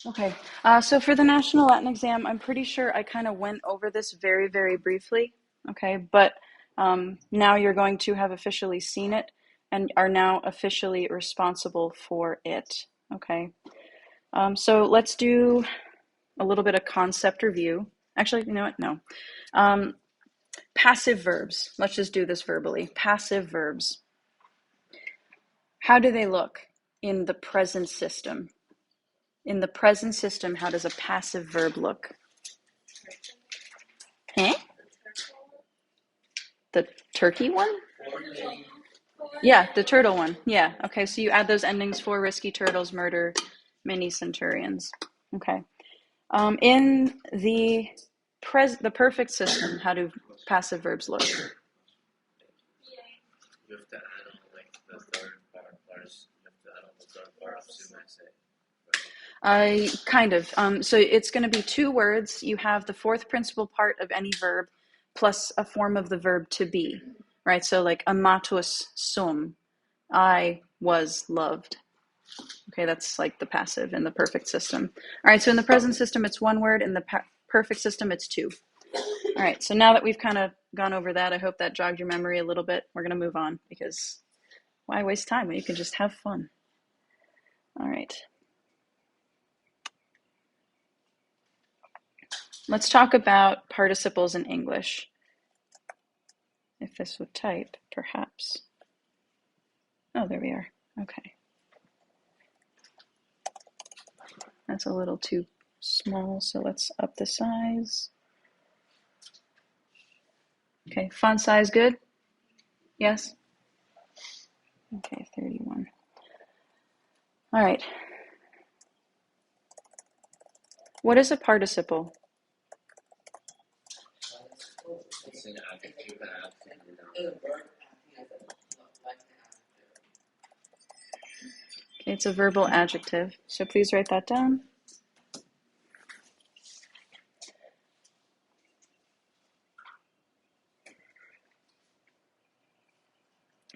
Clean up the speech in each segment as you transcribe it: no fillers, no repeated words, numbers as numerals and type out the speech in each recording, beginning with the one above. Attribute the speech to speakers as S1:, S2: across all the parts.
S1: Okay, so for the National Latin exam, I'm pretty sure I kind of went over this very, very briefly. Okay, but now you're going to have officially seen it and are now officially responsible for it. Okay, so let's do a little bit of concept review. Actually, you know what? No. Um, Passive verbs. Let's just do this verbally. Passive verbs. How do they look in the present system? In the present system, how does a passive verb look? Huh? The turkey one? Yeah, the turtle one. Yeah. Okay, so you add those endings for risky turtles, murder, mini centurions. Okay. In the perfect system, how do passive verbs look?
S2: You have to add on like the third part first. You have to add on the third part of soon I say.
S1: Kind of. So it's going to be two words. You have the fourth principal part of any verb plus a form of the verb to be, right? So like amatus sum, I was loved. Okay, that's like the passive in the perfect system. All right, so in the present system, it's one word. In the perfect system, it's two. All right, so now that we've kind of gone over that, I hope that jogged your memory a little bit. We're going to move on because why waste time when you can just have fun? All right. Let's talk about participles in English. If this would type, perhaps. Oh, there we are. Okay. That's a little too small, so let's up the size. Okay, font size good? Yes? Okay, 31. All right. What is a participle?
S2: It's an adjective that adds to the noun.
S1: Okay, it's a verbal adjective, so please write that down.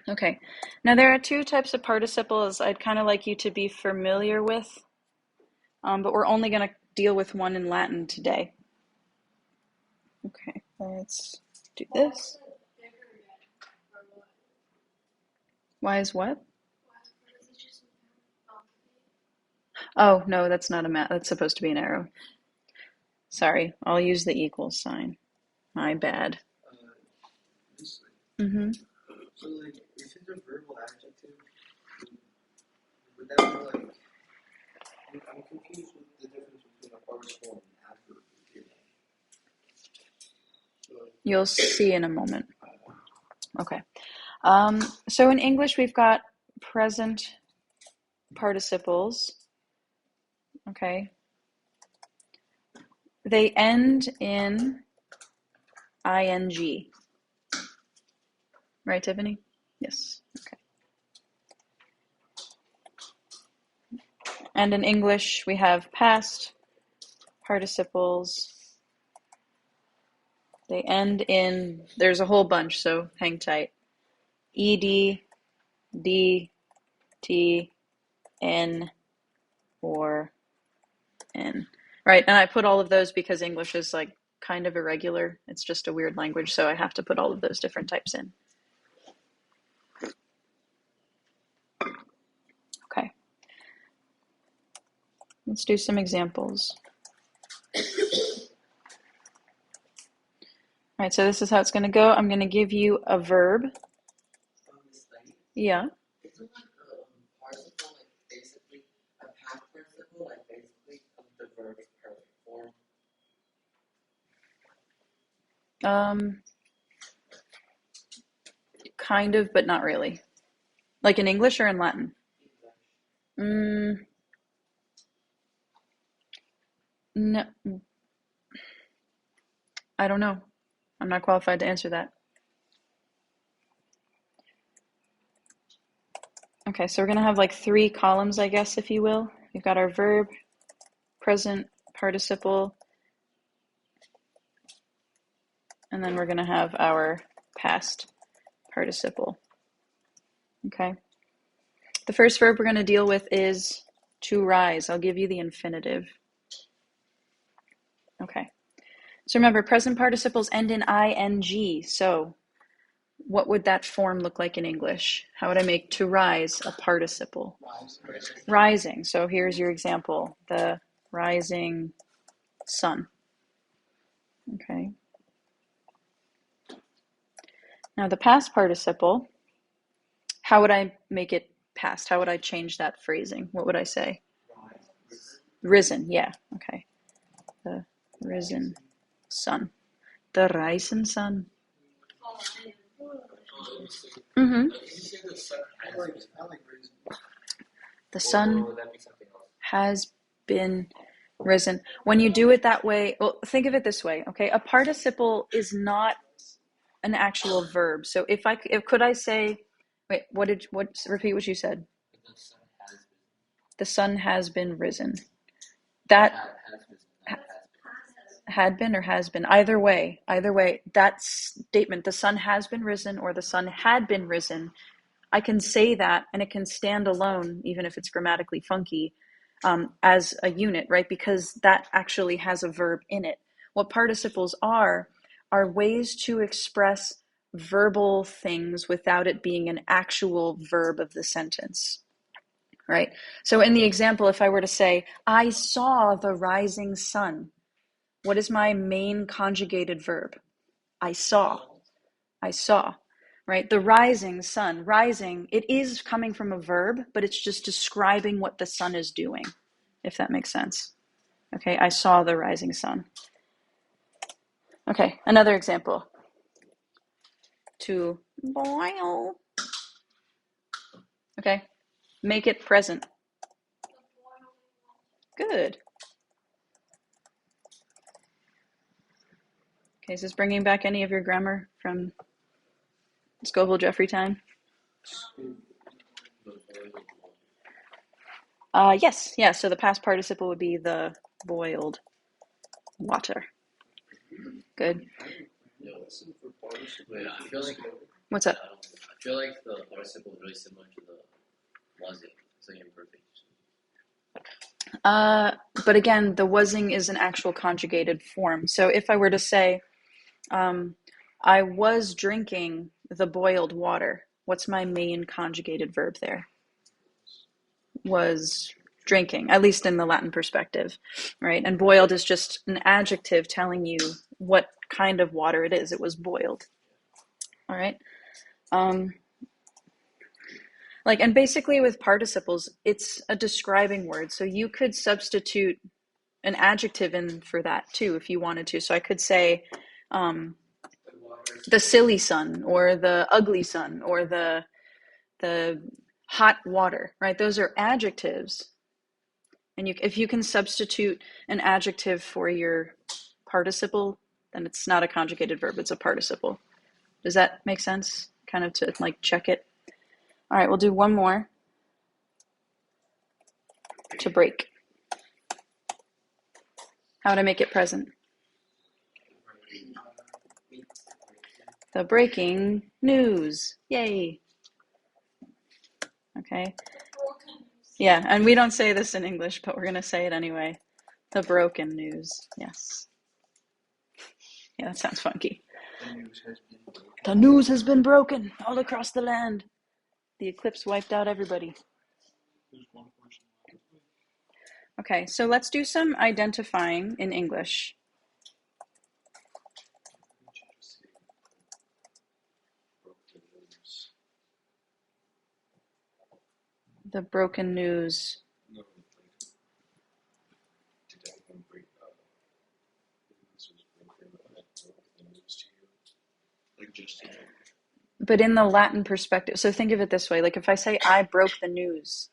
S1: Okay, now there are two types of participles I'd kind of like you to be familiar with, but we're only going to deal with one in Latin today. Okay, let's do this. Why is what? Oh, no, that's not a mat. That's supposed to be an arrow. Sorry, I'll use the equals sign. My bad. Mm-hmm.
S2: So like, if it's a verbal adjective, would that be like? I'm confused with the difference between a participle and an adverb.
S1: You'll see in a moment. Okay. So in English, we've got present participles. Okay. They end in ing. Right, Tiffany? Yes. Okay. And in English, we have past participles. They end in, there's a whole bunch, so hang tight. Ed, d, t, n, or n. Right, and I put all of those because English is like kind of irregular. It's just a weird language, so I have to put all of those different types in. Okay. Let's do some examples. All right, so this is how it's going to go. I'm going to give you a verb. Yeah.
S3: Isn't like a participle like basically a past participle, like basically of the verb's perfect form?
S1: Kind of, but not really. Like in English or in Latin? No, I don't know. I'm not qualified to answer that. Okay, so we're going to have like three columns, I guess, if you will. We've got our verb, present participle, and then we're going to have our past participle. Okay. The first verb we're going to deal with is To rise. I'll give you the infinitive. Okay. So remember, present participles end in ing. So what would that form look like in English? How would I make to rise a participle? Rising. So here's your example. The rising sun. Okay. Now the past participle, how would I make it past? How would I change that phrasing? What would I say? Risen. Yeah. Okay. The risen sun. The rising sun. Mm-hmm. The sun has been risen. When you do it that way, well, think of it this way, okay? A participle is not an actual verb. So if could I say, wait, repeat what you said. The sun has been risen. That had been or has been. Either way, that statement, the sun has been risen or the sun had been risen, I can say that and it can stand alone, even if it's grammatically funky, as a unit, right? Because that actually has a verb in it. What participles are ways to express verbal things without it being an actual verb of the sentence, right? So in the example, if I were to say, I saw the rising sun, what is my main conjugated verb? I saw. I saw, right? The rising sun, rising, it is coming from a verb, but it's just describing what the sun is doing, if that makes sense. Okay, I saw the rising sun. Okay, another example. To boil. Okay, make it present. Good. Okay, is this bringing back any of your grammar from Scoville Jeffrey time? Yes, yeah, so the past participle would be the boiled water. Good.
S4: Wait, I feel like
S1: What's up?
S4: I feel like the participle is really similar to the wasn't, so imperfect.
S1: But again, the wasing is an actual conjugated form. So if I were to say, I was drinking the boiled water, what's my main conjugated verb there? Was drinking, at least in the Latin perspective, right? And boiled is just an adjective telling you what kind of water it is. It was boiled. All right. And basically with participles, it's a describing word. So you could substitute an adjective in for that too, if you wanted to. So I could say the silly sun, or the ugly sun, or the hot water, right? Those are adjectives. And if you can substitute an adjective for your participle, then it's not a conjugated verb, it's a participle. Does that make sense? Kind of to check it. All right, we'll do one more. To break. How would I make it present? The breaking news. Yay. Okay. Yeah, and we don't say this in English, but we're going to say it anyway. The broken news. Yes. Yeah, that sounds funky. The news has been broken all across the land. The eclipse wiped out everybody. Okay, so let's do some identifying in English. The broken news. But in the Latin perspective, so think of it this way, if I say I broke the news,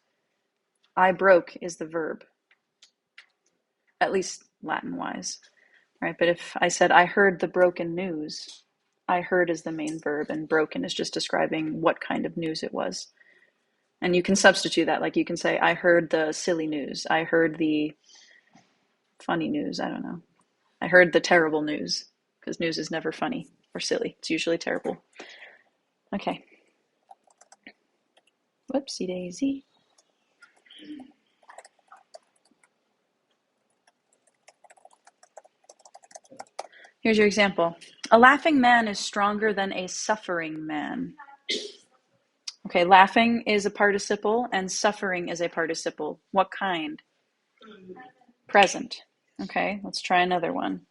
S1: I broke is the verb, at least Latin-wise, right? But if I said I heard the broken news, I heard is the main verb, and broken is just describing what kind of news it was. And you can substitute that, you can say I heard the silly news, I heard the funny news, I don't know. I heard the terrible news, because news is never funny or silly, it's usually terrible. Okay. Whoopsie daisy. Here's your example. A laughing man is stronger than a suffering man. Okay, laughing is a participle and suffering is a participle. What kind? Present. Okay, let's try another one.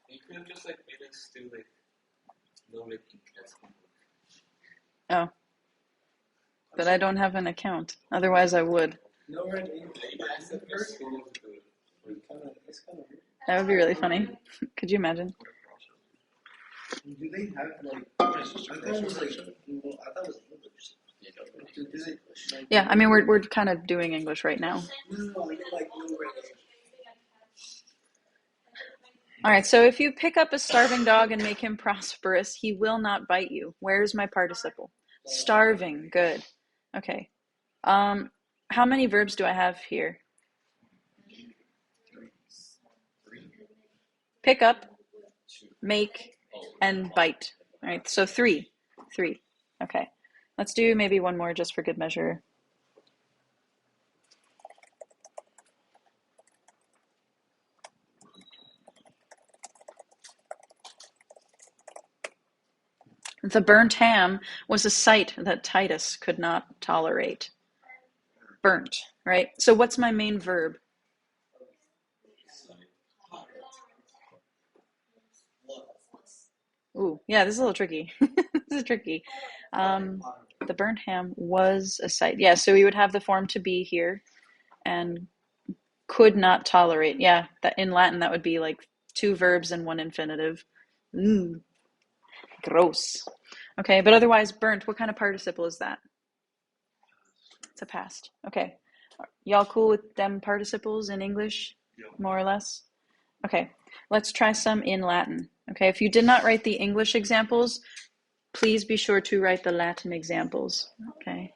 S4: You could have just like made us do like no red ink.
S1: Oh, but I don't have an account. Otherwise, I would.
S2: No red ink.
S4: It's kind
S2: of weird.
S1: That would be really funny. Could you imagine?
S2: Do they have like? I thought it was like. Well, I thought it was English. Do they, like,
S1: Yeah, I mean, we're kind of doing English right now.
S2: no, like no red ink.
S1: All right, so if you pick up a starving dog and make him prosperous, he will not bite you. Where's my participle? Starving. Good. Okay. How many verbs do I have here? Pick up, make, and bite. All right, so three. Okay. Let's do maybe one more just for good measure. The burnt ham was a sight that Titus could not tolerate. Burnt, right? So what's my main verb? Ooh, yeah, this is a little tricky. This is tricky. The burnt ham was a sight. Yeah, so we would have the form to be here and could not tolerate. Yeah, that in Latin that would be like two verbs and one infinitive. Gross. Okay, but otherwise burnt, what kind of participle is that? It's a past. Okay. Y'all cool with them participles in English? More or less? Okay, let's try some in Latin. Okay, if you did not write the English examples, please be sure to write the Latin examples. Okay.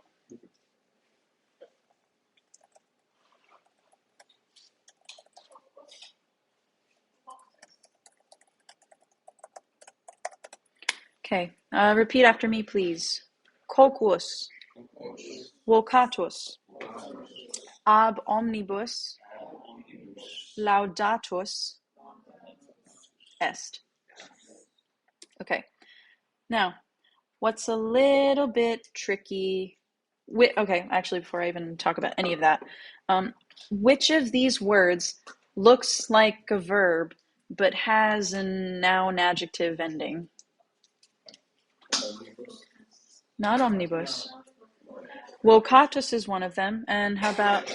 S1: Okay, repeat after me, please. Quoquus, vocatus, ab omnibus, laudatus est. Okay, now, what's a little bit tricky? Okay, actually, before I even talk about any of that, which of these words looks like a verb but has a noun adjective ending? Not omnibus. Vocatus is one of them, and how about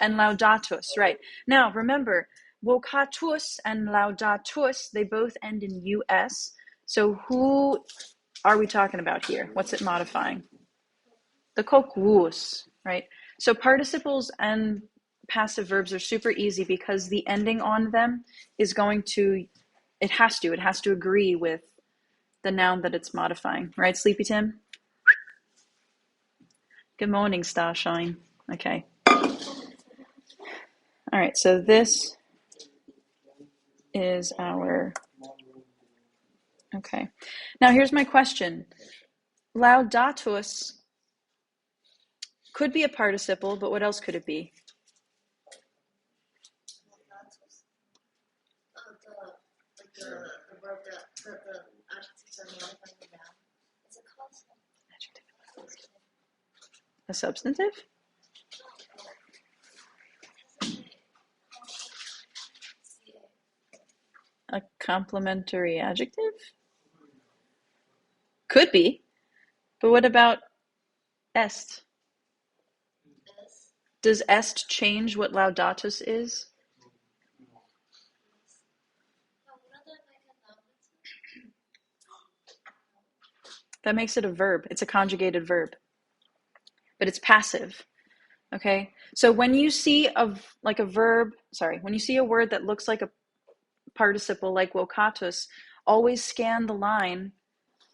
S1: and laudatus? Right. Now, remember, vocatus and laudatus, they both end in us. So who are we talking about here? What's it modifying? The quoquus, right? So participles and passive verbs are super easy because the ending on them is going to, it has to agree with the noun that it's modifying, right, Sleepy Tim? Good morning, Starshine. Okay. All right, so this is our, okay. Now here's my question. Laudatus could be a participle, but what else could it be?
S5: The verb that the adjectives are modifying the noun. It's a consonant.
S1: A substantive? A complementary adjective? Could be. But what about est? Does est change what laudatus is? That makes it a verb. It's a conjugated verb. But it's passive. Okay? So when you see when you see a word that looks like a participle like vocatus, always scan the line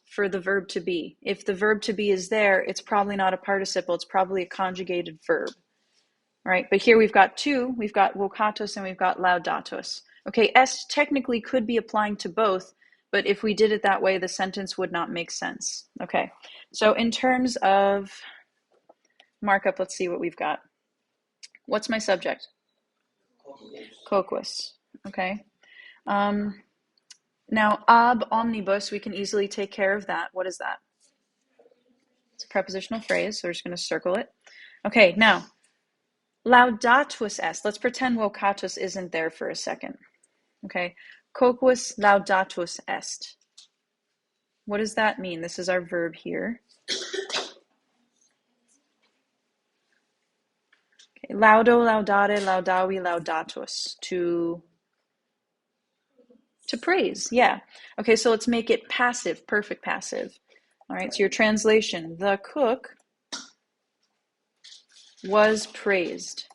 S1: for the verb to be. If the verb to be is there, it's probably not a participle, it's probably a conjugated verb. Right? But here we've got two. We've got vocatus and we've got laudatus. Okay, est technically could be applying to both, but if we did it that way, the sentence would not make sense. Okay, so in terms of markup, let's see what we've got. What's my subject? Coquus. Okay. Now, ab omnibus, we can easily take care of that. What is that? It's a prepositional phrase, so we're just going to circle it. Okay, now, laudatus est. Let's pretend vocatus isn't there for a second. Okay, coquus laudatus est. What does that mean? This is our verb here. Okay. Laudo, laudare, laudavi, laudatus. To praise, yeah. Okay, so let's make it passive, perfect passive. All right, so your translation, the cook was praised.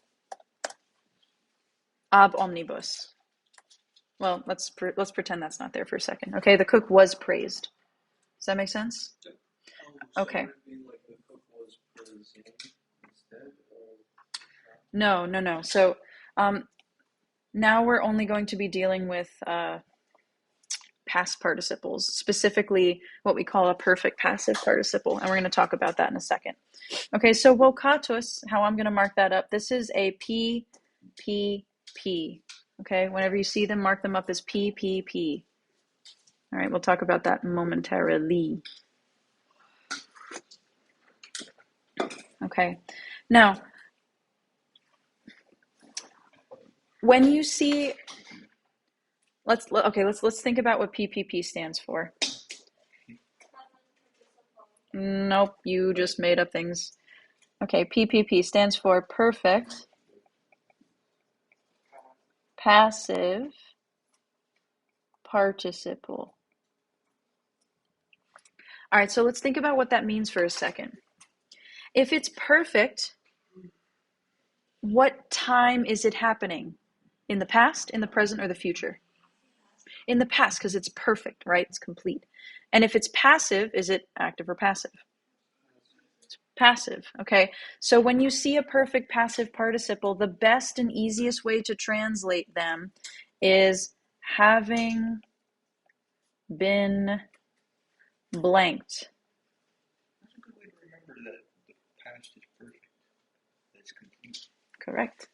S1: Ab omnibus. Well, let's pretend that's not there for a second. Okay, the cook was praised. Does that make sense? Okay. No. So now we're only going to be dealing with past participles, specifically what we call a perfect passive participle, and we're going to talk about that in a second. Okay, so vocatus, how I'm going to mark that up, this is a P, P, P. Okay, whenever you see them, mark them up as P, P, P. All right, we'll talk about that momentarily. Okay, now, when you see, let's think about what PPP stands for. Nope, you just made up things. Okay, PPP stands for perfect passive participle. All right, so let's think about what that means for a second. If it's perfect, what time is it happening? In the past, in the present, or the future? In the past, because it's perfect, right? It's complete. And if it's passive, is it active or passive? It's passive, okay? So when you see a perfect passive participle, the best and easiest way to translate them is having been blanked.
S2: That's a good way to remember that the past is perfect. That's complete.
S1: Correct.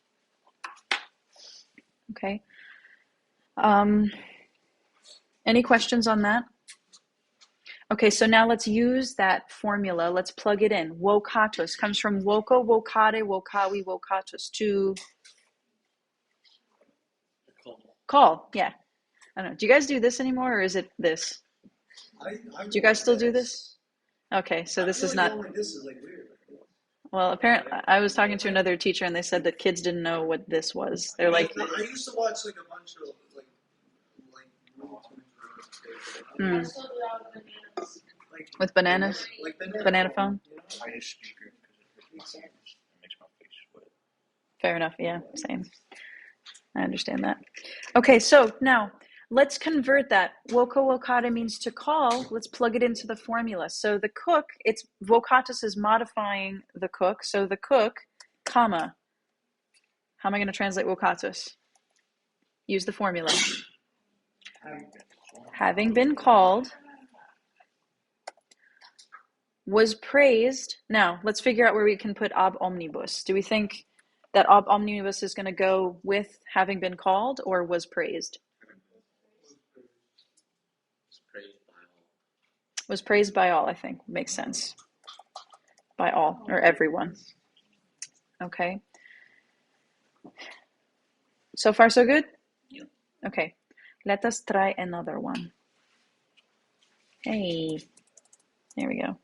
S1: Okay. Any questions on that? Okay, so now let's use that formula. Let's plug it in. Vocatus comes from voco, vocare, vocavi, vocatus. To call, yeah. I don't know. Do you guys do this anymore, or is it this? Do you guys still do this? Okay, so this is not.
S2: This is like weird.
S1: Well, apparently, I was talking to another teacher, and they said that kids didn't know what this was. They're like,
S2: I used to watch like a bunch of like
S1: hmm, with bananas,
S2: like
S1: banana phone.
S2: I just speak it because it makes my face sweat.
S1: Fair enough. Yeah, same. I understand that. Okay, so now let's convert that. Voco vocata means to call. Let's plug it into the formula. So the cook, it's vocatus is modifying the cook. So the cook, comma. How am I going to translate vocatus? Use the formula. Having been called, was praised. Now, let's figure out where we can put ab omnibus. Do we think that ab omnibus is going to go with having been called, or was praised? Was praised by all, I think. Makes sense. By all, or everyone. Okay. So far, so good?
S4: Yeah.
S1: Okay. Let us try another one. Hey. There we go.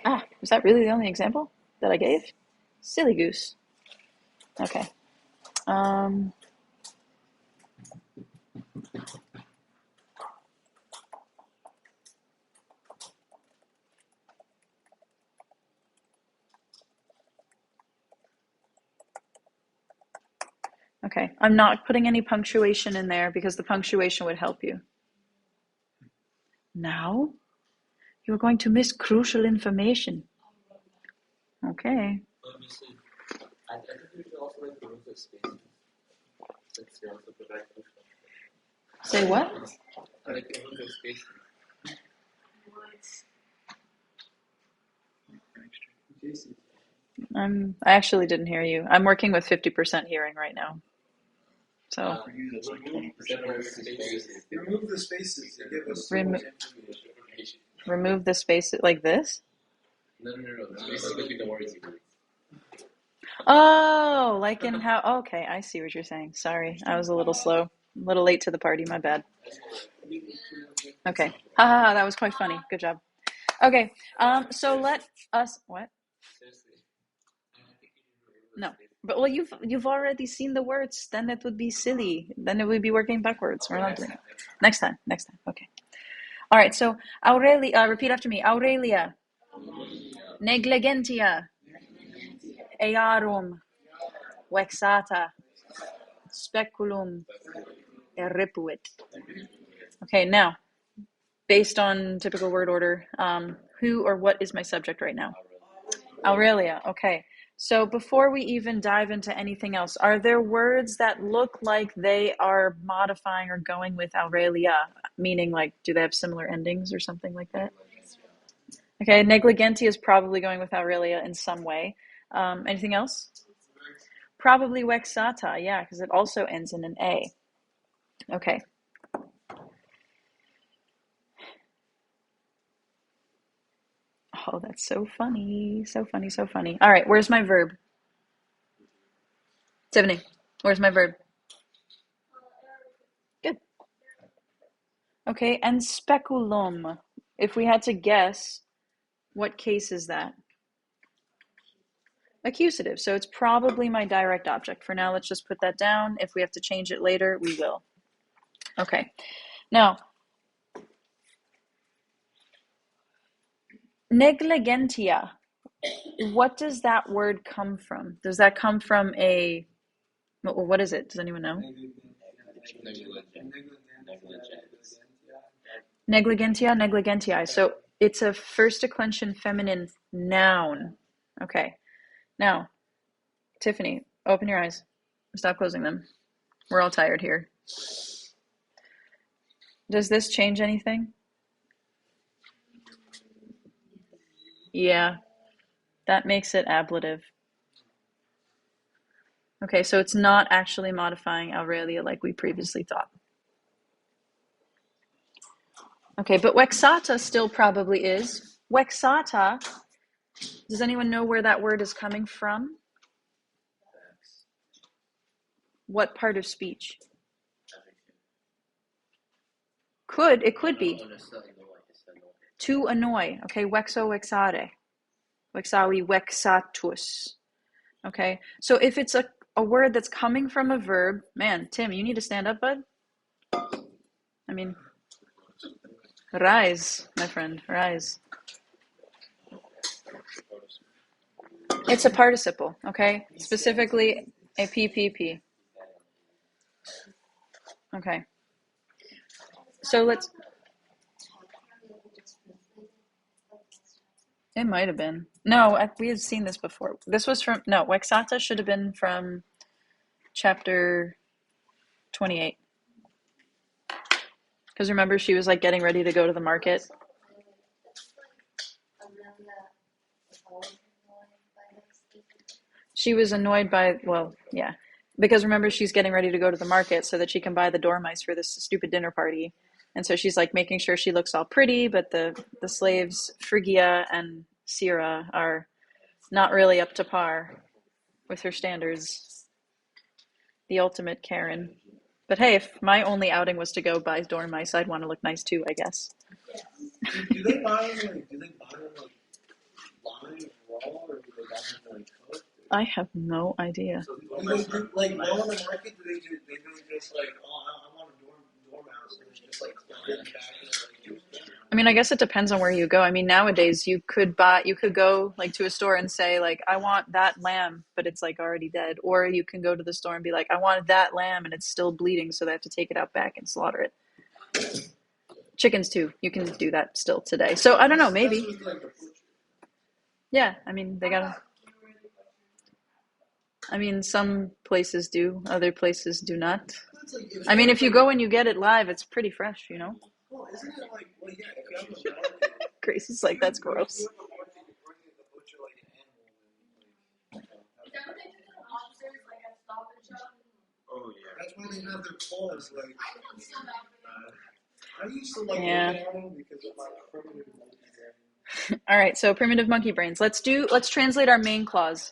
S1: Ah, was that really the only example that I gave? Silly goose. Okay. Okay, I'm not putting any punctuation in there because the punctuation would help you. Now, You're going to miss crucial information. Okay.
S3: I think we should also like remove the spaces. Since they also provide crucial.
S1: Say what?
S3: I like remove the spaces.
S2: Jason.
S1: I actually didn't hear you. I'm working with 50% hearing right now. So
S2: For you, that's like
S3: Remove
S2: 20%.
S3: the spaces.
S2: Remove the spaces. They give us so
S1: Remo-
S2: much information.
S1: remove the space like this.
S4: No. The spaces between the words you read.
S1: Oh, like in how? Okay, I see what you're saying. Sorry, I was a little slow, a little late to the party. My bad. Okay, ha ha ha. That was quite funny. Good job. Okay, so let us what?
S3: Seriously. I think you should remove the
S1: No,
S3: spaces.
S1: but well, you've already seen the words. Then it would be silly. Then it would be working backwards. We're not doing it. Next time. Next time. Okay. All right. So Aurelia, repeat after me. Aurelia, negligentia, earum, vexata, speculum, eripuit. Okay. Now, based on typical word order, who or what is my subject right now? Aurelia. Okay. So before we even dive into anything else, are there words that look like they are modifying or going with Aurelia? Meaning, like, do they have similar endings or something like that? Okay. Negligenti is probably going with Aurelia in some way. Anything else? Probably vexata. Yeah, because it also ends in an A. Okay. Oh, that's so funny. So funny. So funny. All right. Where's my verb? Tiffany, where's my verb? Good. Okay, and speculum. If we had to guess, what case is that? Accusative. So it's probably my direct object. For now, let's just put that down. If we have to change it later, we will. Okay. Now, negligentia. What does that word come from? Does that come from a... What is it? Does anyone know? Negligentia, negligentiae. So it's a first declension feminine noun. Okay. Now, Tiffany, open your eyes. Stop closing them. We're all tired here. Does this change anything? Yeah, that makes it ablative. Okay, so it's not actually modifying Aurelia like we previously thought. Okay, but vexata still probably is. Vexata, does anyone know where that word is coming from? What part of speech? It could be. To annoy. Okay, vexo vexare. Vexavi vexatus. Okay, so if it's a word that's coming from a verb, man, Tim, you need to stand up, bud. I mean, rise, my friend, rise. It's a participle, okay? Specifically a PPP. Okay. So it might have been. No, we had seen this before. This was no, Wexata should have been from chapter 28. Because remember, she was like getting ready to go to the market. She was annoyed by, well, yeah. Because remember, she's getting ready to go to the market so that she can buy the dormice for this stupid dinner party. And so she's like making sure she looks all pretty, but the slaves, Phrygia and Syrah, are not really up to par with her standards. The ultimate Karen. But hey, if my only outing was to go buy dormice, I'd want to look nice too, I guess.
S2: Do they buy them live, raw, or do they buy them cooked?
S1: I have no idea.
S2: So do they do, like raw on the market? Do they just like, oh, I want a dormouse, and they just like put it back and
S1: I mean, I guess it depends on where you go. I mean, nowadays you could go like to a store and say like, I want that lamb, but it's like already dead. Or you can go to the store and be like, I want that lamb and it's still bleeding, so they have to take it out back and slaughter it. Chickens too. You can do that still today. So I don't know, maybe.
S2: That's with, like, the butcher.
S1: Yeah, I mean, they gotta. I mean, some places do, other places do not.
S2: That's like,
S1: I mean, if you go and you get it live, it's pretty fresh, you know?
S2: well, isn't it like, well, yeah, if you have a market,
S1: Gracie's like, that's
S2: if
S1: gross.
S2: you have a market, you're bringing the butcher like an animal, then like,
S5: Is that what they do to the lobsters, like at Stop and Shop?
S6: Oh yeah.
S2: that's why they have their claws. Like,
S5: I don't see that.
S2: I used to like
S1: Yeah.
S2: looking at them because of my primitive monkey brain.
S1: All right, so primitive monkey brains. Let's translate our main clause.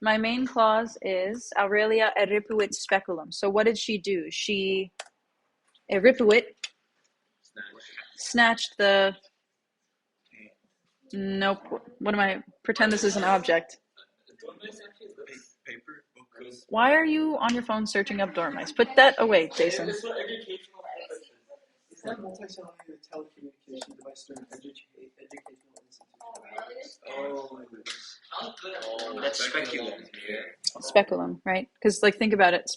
S1: My main clause is Aurelia eripuit speculum. So what did she do? She eripuit snatched the. Nope. What am I? Pretend this is an object.
S6: Paper. Okay.
S1: Why are you on your phone searching up dormice? Put that away, Jason.
S2: It's that multi-cellular telecommunication device through an educational institution. Oh my goodness.
S6: Oh, that's speculum. Yeah.
S1: Speculum, right? Because like think about it,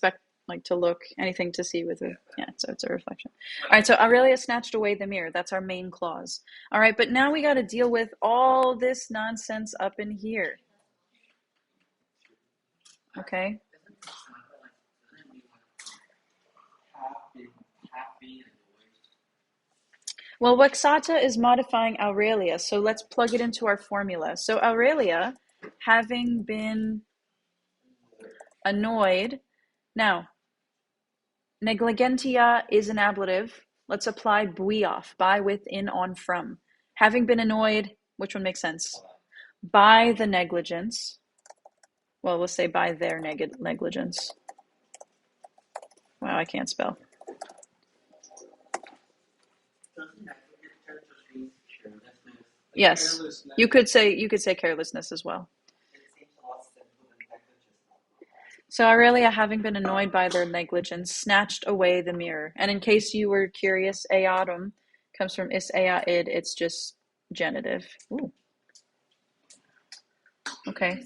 S1: like to look, anything to see with it. Yeah, so it's a reflection. All right, so Aurelia snatched away the mirror. That's our main clause. All right, but now we got to deal with all this nonsense up in here. Okay. Well, Waxata is modifying Aurelia, so let's plug it into our formula. So Aurelia, having been annoyed, now, negligentia is an ablative. Let's apply buioff, by, with, in, on, from. Having been annoyed, which one makes sense? By the negligence. Well, let's say by their negligence. Wow, I can't spell. Yes, you could say carelessness as well. So Aurelia, having been annoyed by their negligence, snatched away the mirror. And in case you were curious, eatum comes from is ea id. It's just genitive. Ooh. Okay.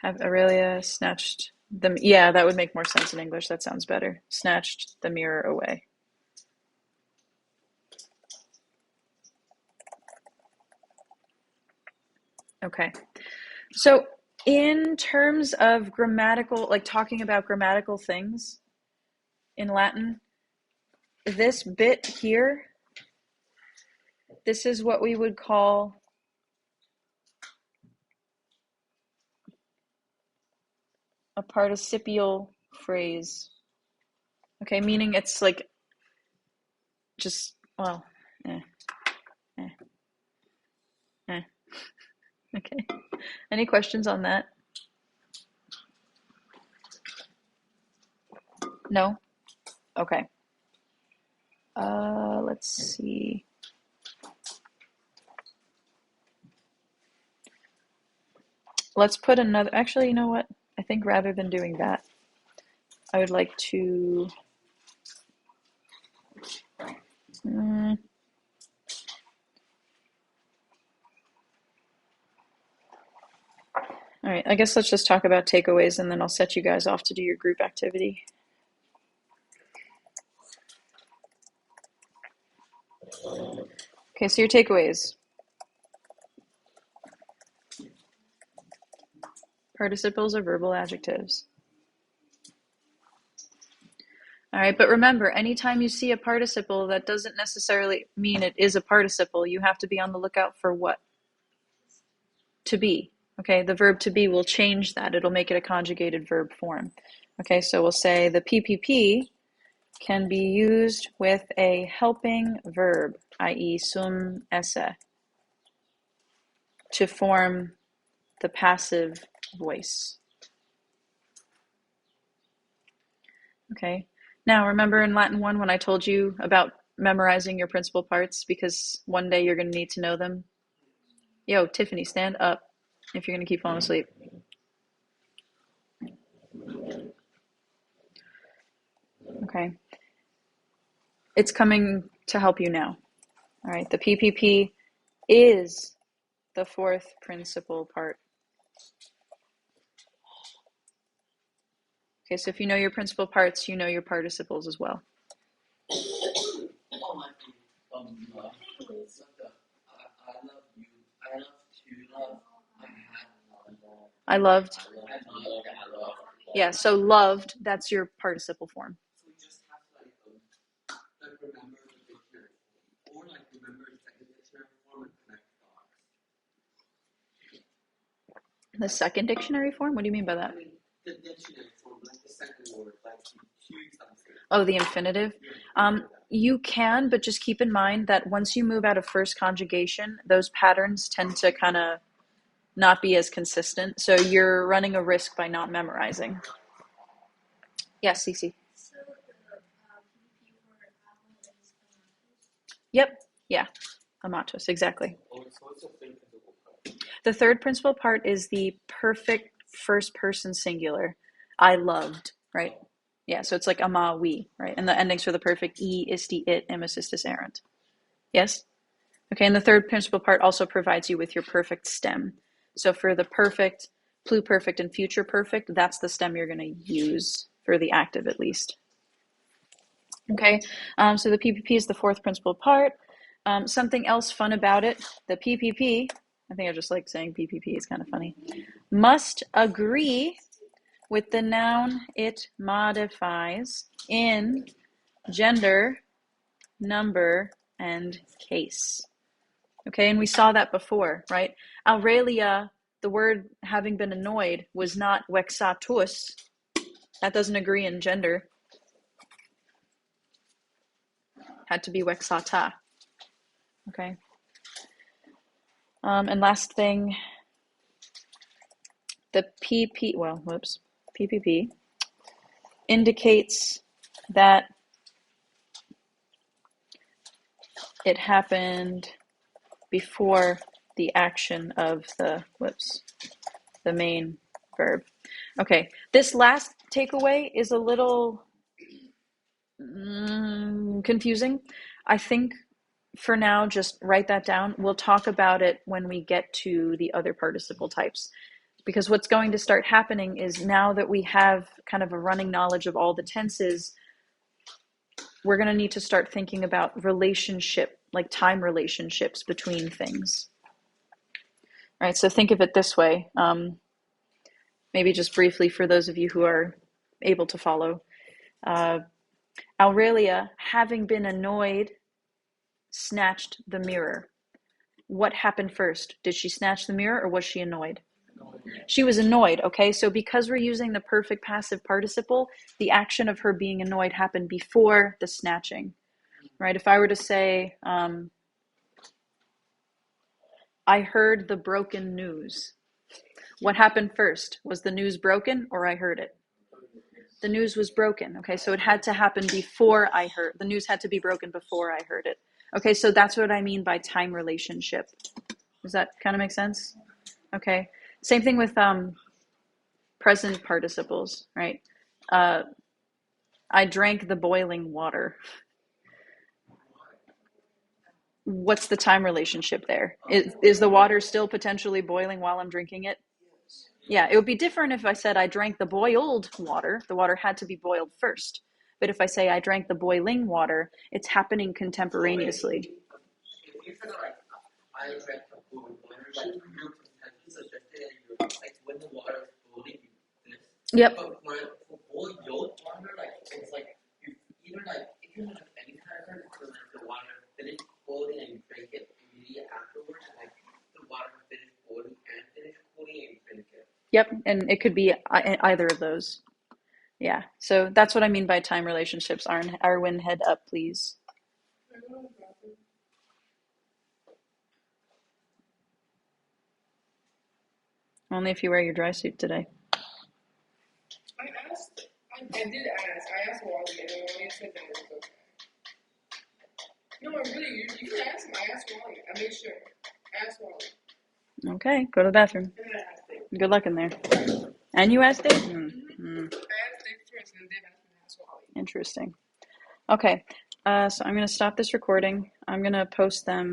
S1: Have Aurelia snatched the. Yeah, that would make more sense in English. That sounds better. Snatched the mirror away. Okay. So in terms of grammatical, like talking about grammatical things in Latin, this bit here, this is what we would call a participial phrase. Okay, meaning it's like just, well, eh. Okay. Any questions on that? No? Okay. Let's see. Let's put another, actually, you know what? I think rather than doing that, I would like to, all right, I guess let's just talk about takeaways and then I'll set you guys off to do your group activity. Okay, so your takeaways. Participles are verbal adjectives. All right, but remember, anytime you see a participle, that doesn't necessarily mean it is a participle. You have to be on the lookout for what? To be. Okay, the verb to be will change that. It'll make it a conjugated verb form. Okay, so we'll say the PPP can be used with a helping verb, i.e. sum esse, to form the passive voice. Okay, now remember in Latin 1 when I told you about memorizing your principal parts because one day you're going to need to know them? Yo, Tiffany, stand up if you're going to keep falling asleep. Okay. It's coming to help you now. All right, the PPP is the fourth principal part. Okay, so if you know your principal parts, you know your participles as well.
S3: Oh my God. I love you. I love to love. I had.
S1: I loved.
S3: I love.
S1: Yeah, so loved, that's your participle form.
S3: So we just have to like remember the dictionary form, or like remember the second dictionary form and connect dots.
S1: The second dictionary form? What do you mean by that?
S3: I mean, the dictionary form, like the second word, like to something.
S1: Oh, the infinitive? You can, but just keep in mind that once you move out of first conjugation, those patterns tend to kind of not be as consistent. So you're running a risk by not memorizing. Yes, Cece.
S5: So the PvP for apple is
S1: Yep. Yeah. Amatos, exactly.
S2: Oh, so what's the third principal part?
S1: The third principal part is the perfect first person singular. I loved, right? Yeah, so it's like ama, we, right? And the endings for the perfect e, isti, it, emis, istis, erant. Yes? Okay, and the third principal part also provides you with your perfect stem. So for the perfect, pluperfect, and future perfect, that's the stem you're going to use for the active at least. Okay, so the PPP is the fourth principal part. Something else fun about it, the PPP, I think I just like saying PPP, is kind of funny, must agree with the noun it modifies in gender, number, and case. Okay, and we saw that before, right? Aurelia, the word having been annoyed, was not vexatus. That doesn't agree in gender. Had to be vexata. Okay. And last thing, the PPP indicates that it happened before the action of the main verb. Okay, this last takeaway is a little confusing. I think for now, just write that down. We'll talk about it when we get to the other participle types. Because what's going to start happening is now that we have kind of a running knowledge of all the tenses, we're going to need to start thinking about relationship, like time relationships between things. All right, so think of it this way. Maybe just briefly for those of you who are able to follow. Aurelia, having been annoyed, snatched the mirror. What happened first? Did she snatch the mirror or was she annoyed? She was annoyed, okay? So because we're using the perfect passive participle, the action of her being annoyed happened before the snatching, right? If I were to say, I heard the broken news. What happened first? Was the news broken or I heard it? The news was broken, okay? So it had to happen before I heard. The news had to be broken before I heard it. Okay, so that's what I mean by time relationship. Does that kind of make sense? Okay. Same thing with present participles, right? I drank the boiling water. What's the time relationship there? Is the water still potentially boiling while I'm drinking it? Yeah, it would be different if I said I drank the boiled water. The water had to be boiled first. But if I say I drank the boiling water, it's happening contemporaneously.
S3: If you said like I drank the boiling water, like your contention suggested that you're like when the water is boiling, you this.
S1: Yep.
S3: But for boiled water, like it's like you either like if you have any kind of current, so like the water finished boiling and you drink it immediately afterwards, and like the water finished boiling and finished cooling and you drink it.
S1: Yep, and it could be either of those. Yeah, so that's what I mean by time relationships. Arwen, head up, please. Only if you wear your dry suit today.
S7: I did ask. I asked Wally, and Wally said that it was okay. No, I really, you can ask him. I asked Wally. I made sure. I asked Wally.
S1: Okay, go to the bathroom.
S7: And then I asked Dave.
S1: Good luck in there. And you asked Dave?
S7: I asked Dave first, and then Dave asked me to ask Wally.
S1: Interesting. Okay, so I'm going to stop this recording. I'm going to post them.